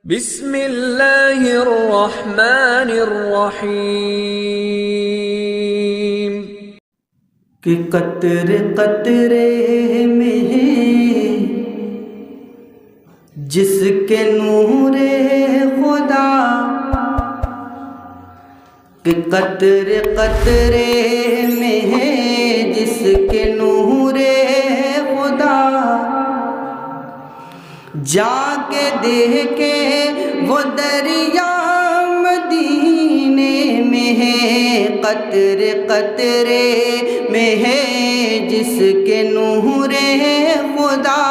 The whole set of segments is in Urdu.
بسم اللہ الرحمن الرحیم کہ قطرے قطرے میں ہے جس کے نور خدا، کہ قطرے قطرے میں ہے جس کے نور خدا، جا کے دیکھے وہ دریا مدینے میں ہے، قطرے قطرے میں ہے جس کے نور خدا،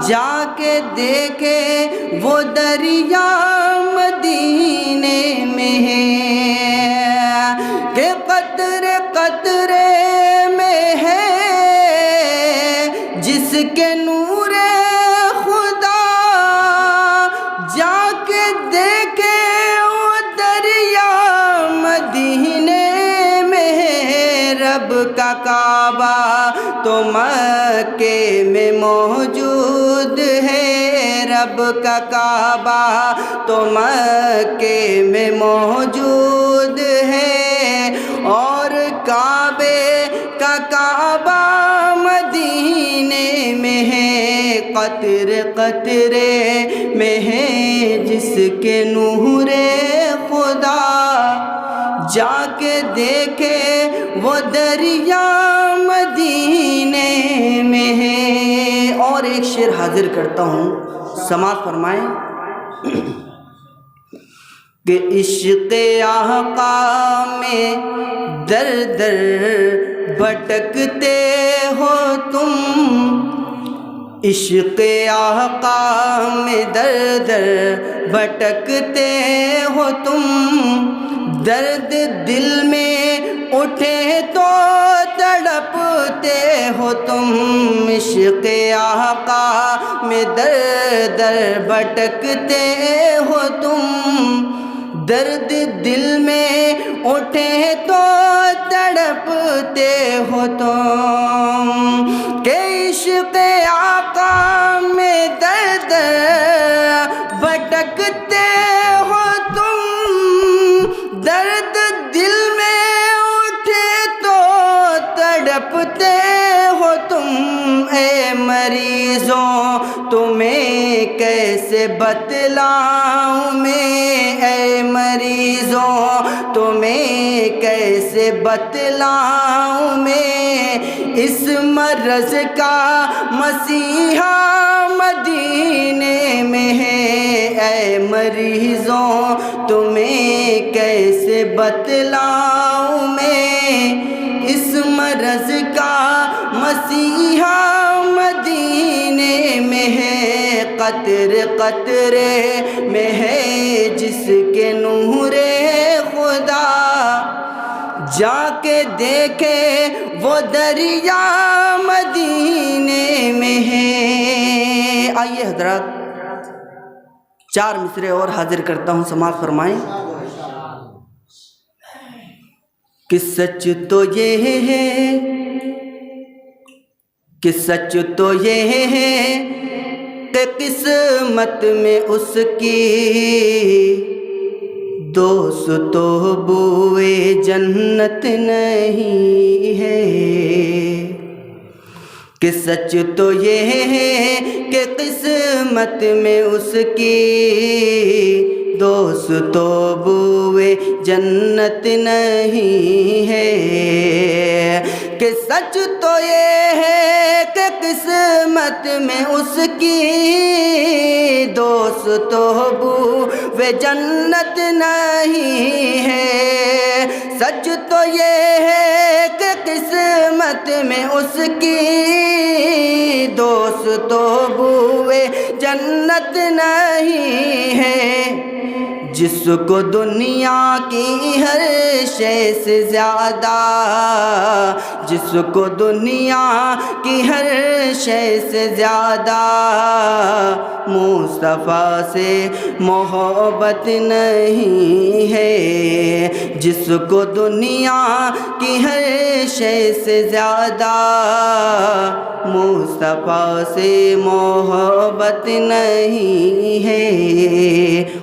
جا کے دیکھے وہ دریا مدینے میں ہے، کہ قطرے قطرے میں ہے جس کے نور خدا، جا کے دیکھے وہ دریا مدینے میں ہے، رب کا کعبہ تو مکے میں موجود ہے، رب کا کعبہ تو مکے میں موجود ہے، اور کعبے کا کعبہ مدینے میں ہے، قطرے قطرے میں ہے جس کے نور خدا، جا کے دیکھے وہ دریا مدینے میں ہے۔ اور ایک شعر حاضر کرتا ہوں، سماعت فرمائیں کہ عشق آقا میں در در بھٹکتے ہو تم، عشق آقا میں در در بھٹکتے ہو تم، درد دل میں اٹھے تو تڑپتے ہو تم، عشق آقا میں در در بھٹکتے ہو تم، درد دل میں اٹھے تو تڑپتے ہو تم، کہ عشق آقا میں در در بھٹکتے ہو تم، درد دل میں اٹھے تو تڑپتے ہو تم، اے مریضوں تمہیں کیسے بتلاؤں میں، اے مریضوں تمہیں کیسے بتلاؤں میں، اس مرض کا مسیحا مدینے میں ہے، اے مریضوں تمہیں کیسے بتلاؤں میں، اس مرض کا مسیحا مدینے میں ہے، قطرے قطرے میں ہے جس کے نور خدا، جا کے دیکھے وہ دریا مدینے میں ہے۔ آئیے حضرات، چار مصرے اور حاضر کرتا ہوں، سماعت فرمائیں کہ سچ تو یہ ہے، کہ سچ تو یہ ہے کہ قسمت میں اس کی دوست و بوئے جنت نہیں ہے، کہ سچ تو یہ ہے کہ قسمت میں اس کی دوست و بوئے جنت نہیں ہے، کہ سچ تو یہ ہے کہ قسمت میں اس کی دوست و بوئے جنت نہیں ہے، سچ تو یہ ہے کہ قسمت میں اس کی دوست و بوئے جنت نہیں ہے، جس کو دنیا کی ہر شے سے زیادہ، جس کو دنیا کی ہر شے سے زیادہ مصطفیٰ سے محبت نہیں ہے، جس کو دنیا کی ہر شے سے زیادہ مصطفیٰ سے محبت نہیں ہے۔